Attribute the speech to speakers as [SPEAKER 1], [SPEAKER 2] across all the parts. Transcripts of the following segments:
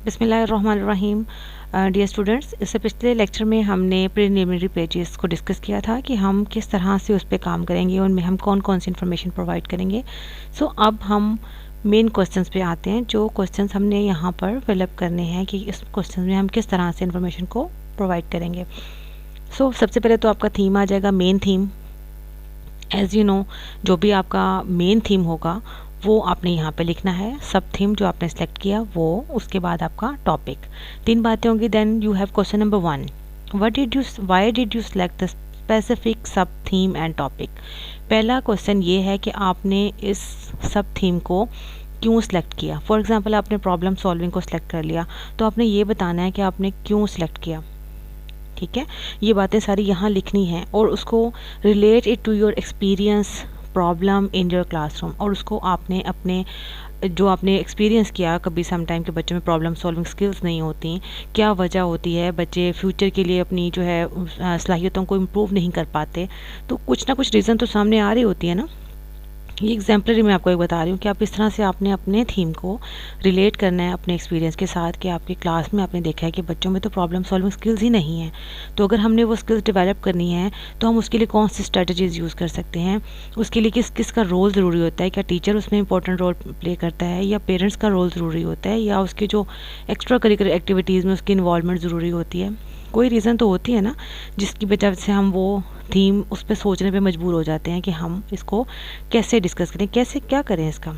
[SPEAKER 1] बिस्मिल्लाहिर्रहमानिर्रहीम। Dear students, इससे पिछले लेक्चर में हमने प्रीलिमिनरी पेजेस को डिस्कस किया था कि हम किस तरह से उस पर काम करेंगे, उनमें हम कौन कौन सी इन्फॉर्मेशन प्रोवाइड करेंगे। अब हम मेन क्वेश्चंस पे आते हैं। जो क्वेश्चंस हमने यहाँ पर फिलअप करने हैं कि इस क्वेश्चन में हम किस तरह से इन्फॉर्मेशन को प्रोवाइड करेंगे। सबसे पहले तो आपका थीम आ जाएगा, main theme. As you know, जो भी आपका मेन थीम होगा वो आपने यहाँ पे लिखना है। सब थीम जो आपने सेलेक्ट किया वो, उसके बाद आपका टॉपिक। 3 बातें होंगी। Then you have question number 1, why did you select the specific sub theme and topic. पहला क्वेश्चन ये है कि आपने इस सब थीम को क्यों सिलेक्ट किया। फॉर एग्जांपल, आपने प्रॉब्लम सॉल्विंग को सिलेक्ट कर लिया, तो आपने ये बताना है कि आपने क्यों सिलेक्ट किया। ठीक है, ये बातें सारी यहाँ लिखनी है और उसको relate it to your experience problem in your classroom. और उसको आपने अपने जो आपने एक्सपीरियंस किया, कभी सम टाइम के बच्चों में प्रॉब्लम सॉल्विंग स्किल्स नहीं होती, क्या वजह होती है, बच्चे फ्यूचर के लिए अपनी जो है सलाहियतों को इम्प्रूव नहीं कर पाते, तो कुछ ना कुछ रीज़न तो सामने आ रही होती है ना। ये एग्जाम्पलरी मैं आपको एक बता रही हूँ कि आप इस तरह से आपने अपने थीम को रिलेट करना है अपने एक्सपीरियंस के साथ कि आपकी क्लास में आपने देखा है कि बच्चों में तो प्रॉब्लम सॉल्विंग स्किल्स ही नहीं है। तो अगर हमने वो स्किल्स डेवलप करनी है तो हम उसके लिए कौन सी स्ट्रेटजीज़ यूज़ कर सकते हैं, उसके लिए किस किस का रोल ज़रूरी होता है। क्या टीचर उसमें इंपॉर्टेंट रोल प्ले करता है, या पेरेंट्स का रोल ज़रूरी होता है, या उसके जो एक्स्ट्रा करिकुलर एक्टिविटीज़ में उसकी इन्वॉल्वमेंट ज़रूरी होती है। कोई रीज़न तो होती है ना जिसकी वजह से हम वो थीम उस पर सोचने पे मजबूर हो जाते हैं कि हम इसको कैसे डिस्कस करें, कैसे क्या करें इसका।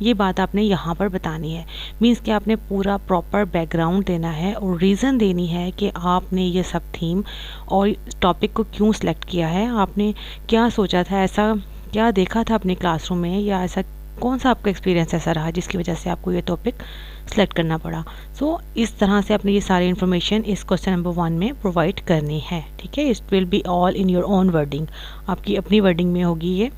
[SPEAKER 1] ये बात आपने यहाँ पर बतानी है। मीन्स कि आपने पूरा प्रॉपर बैकग्राउंड देना है और रीज़न देनी है कि आपने ये सब थीम और टॉपिक को क्यों सिलेक्ट किया है, आपने क्या सोचा था, ऐसा क्या देखा था अपने क्लासरूम में, या ऐसा कौन सा आपका एक्सपीरियंस ऐसा रहा जिसकी वजह से आपको ये टॉपिक सेलेक्ट करना पड़ा। इस तरह से आपने ये सारी इन्फॉर्मेशन इस क्वेश्चन नंबर 1 में प्रोवाइड करनी है। ठीक है, it will be all in your own wording, आपकी अपनी वर्डिंग में होगी ये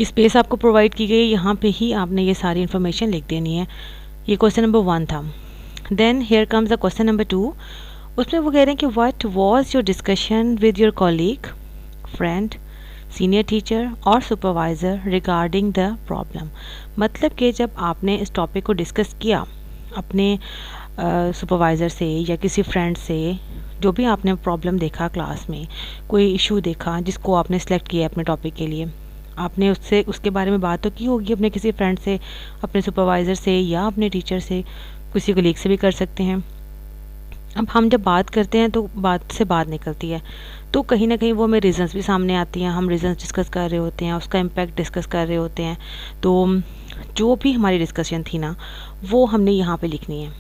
[SPEAKER 1] स्पेस आपको प्रोवाइड की गई, यहाँ पे ही आपने ये सारी इन्फॉर्मेशन लिख देनी है। ये क्वेश्चन नंबर 1 था। Then here comes the question number 2। उसमें वो कह रहे हैं कि what was your discussion with your colleague, friend, senior teacher और सुपरवाइज़र रिगार्डिंग द प्रॉब्लम। मतलब कि जब आपने इस टॉपिक को डिस्कस किया अपने सुपरवाइज़र से या किसी फ्रेंड से, जो भी आपने प्रॉब्लम देखा क्लास में, कोई इशू देखा जिसको आपने सेलेक्ट किया अपने टॉपिक के लिए, आपने उससे उसके बारे में बात तो की होगी अपने किसी फ्रेंड से, अपने सुपरवाइज़र से, या अपने टीचर से, किसी कलीग से भी कर सकते हैं। अब हम जब बात करते हैं तो बात से बात निकलती है, तो कहीं ना कहीं वो हमें रीज़न्स भी सामने आती हैं, हम रीज़न्स डिस्कस कर रहे होते हैं, उसका इम्पैक्ट डिस्कस कर रहे होते हैं। तो जो भी हमारी डिस्कशन थी ना वो हमने यहाँ पे लिखनी है।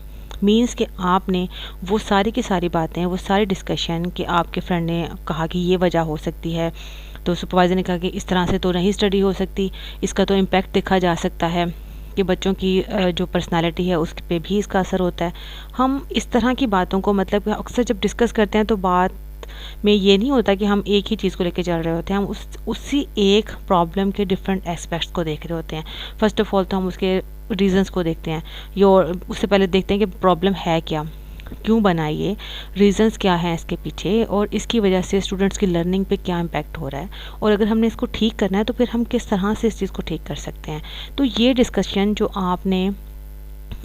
[SPEAKER 1] मीन्स कि आपने वो सारी की सारी बातें, वो सारी डिस्कशन कि आपके फ्रेंड ने कहा कि ये वजह हो सकती है, तो सुपरवाइज़र ने कहा कि इस तरह से तो नहीं स्टडी हो सकती, इसका तो इम्पैक्ट देखा जा सकता है कि बच्चों की जो पर्सनालिटी है उस पे भी इसका असर होता है। हम इस तरह की बातों को, मतलब अक्सर जब डिस्कस करते हैं तो बात में ये नहीं होता कि हम एक ही चीज़ को लेकर चल रहे होते हैं, हम उसी एक प्रॉब्लम के डिफरेंट एस्पेक्ट्स को देख रहे होते हैं। फर्स्ट ऑफ ऑल तो हम उसके रीजंस को देखते हैं, उससे पहले देखते हैं कि प्रॉब्लम है क्या, क्यों बना ये, रीजंस क्या हैं इसके पीछे, और इसकी वजह से स्टूडेंट्स की लर्निंग पे क्या इम्पैक्ट हो रहा है, और अगर हमने इसको ठीक करना है तो फिर हम किस तरह से इस चीज़ को ठीक कर सकते हैं। तो ये डिस्कशन जो आपने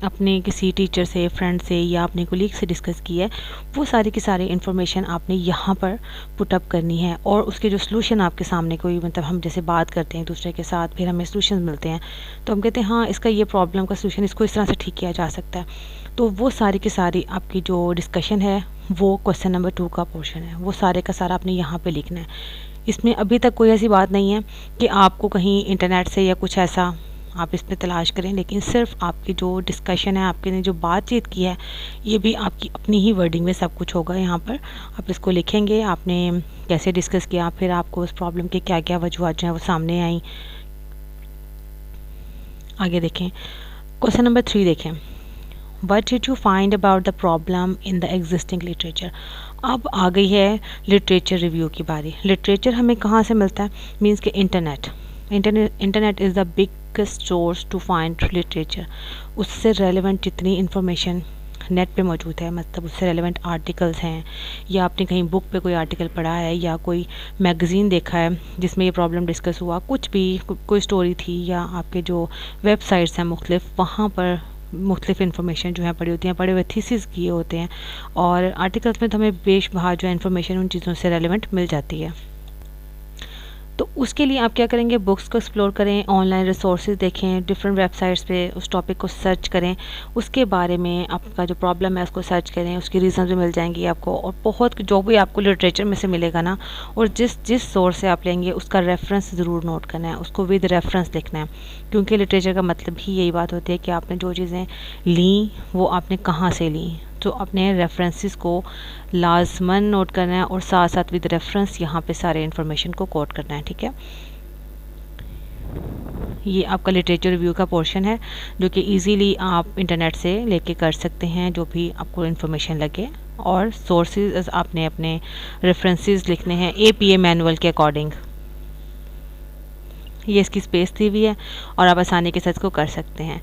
[SPEAKER 1] अपने किसी टीचर से, फ्रेंड से या अपने कोलीग से डिस्कस की है, वो सारी की सारी इन्फॉर्मेशन आपने यहाँ पर पुटअप करनी है। और उसके जो सलूशन आपके सामने, कोई मतलब हम जैसे बात करते हैं एक दूसरे के साथ, फिर हमें सलूशन मिलते हैं तो हम कहते हैं हाँ इसका ये प्रॉब्लम का सलूशन, इसको इस तरह से ठीक किया जा सकता है। तो वो सारी की सारी आपकी जो डिस्कशन है वो क्वेश्चन नंबर 2 का पोर्शन है, वो सारे का सारा आपने यहाँ पर लिखना है। इसमें अभी तक कोई ऐसी बात नहीं है कि आपको कहीं इंटरनेट से या कुछ ऐसा आप इस पर तलाश करें, लेकिन सिर्फ आपकी जो डिस्कशन है, आपके ने जो बातचीत की है, ये भी आपकी अपनी ही वर्डिंग में सब कुछ होगा। यहाँ पर आप इसको लिखेंगे, आपने कैसे डिस्कस किया, फिर आपको उस प्रॉब्लम के क्या क्या वजूहत जो हैं वो सामने आई। आगे देखें, क्वेश्चन नंबर 3 देखें, what did you find about the problem in the existing literature. अब आ गई है लिटरेचर रिव्यू की बारी। लिटरेचर हमें कहाँ से मिलता है, मीन्स कि internet is the biggest source to find literature. उससे रेलिवेंट जितनी इंफॉर्मेशन नेट पे मौजूद है, मतलब उससे रेलेवेंट आर्टिकल्स हैं, या आपने कहीं बुक पे कोई आर्टिकल पढ़ा है या कोई मैगज़ीन देखा है जिसमें ये प्रॉब्लम डिस्कस हुआ, कुछ भी कोई स्टोरी थी, या आपके जो वेबसाइट्स हैं मुख्तलिफ, वहाँ पर मुख्तलिफ इन्फॉर्मेशन जो है पड़ी होती हैं, पढ़े हुए थीसिस किए होते हैं, और आर्टिकल्स में तो हमें बेशबहा जो है इन्फॉर्मेशन उन चीज़ों से रेलेवेंट मिल जाती है। तो उसके लिए आप क्या करेंगे, बुक्स को एक्सप्लोर करें, ऑनलाइन रिसोर्सेज देखें, डिफरेंट वेबसाइट्स पे उस टॉपिक को सर्च करें, उसके बारे में आपका जो प्रॉब्लम है उसको सर्च करें, उसकी रीज़न भी मिल जाएंगी आपको, और बहुत जो भी आपको लिटरेचर में से मिलेगा ना, और जिस सोर्स से आप लेंगे उसका रेफरेंस ज़रूर नोट करना है, उसको विद रेफरेंस लिखना है, क्योंकि लिटरेचर का मतलब ही यही बात होती है कि आपने जो चीज़ें ली वो आपने कहाँ से ली। तो अपने रेफरेंसेस को लाजमन नोट करना है, और साथ साथ विद रेफरेंस यहाँ पे सारे इन्फॉर्मेशन को कोट करना है, ठीक है। ये आपका लिटरेचर रिव्यू का पोर्शन है, जो कि इजीली आप इंटरनेट से लेके कर सकते हैं, जो भी आपको इन्फॉर्मेशन लगे, और सोर्सेज आपने अपने रेफरेंसेस लिखने हैं APA मैनुअल के अकॉर्डिंग। ये इसकी स्पेस दी हुई है और आप आसानी के साथ इसको कर सकते हैं।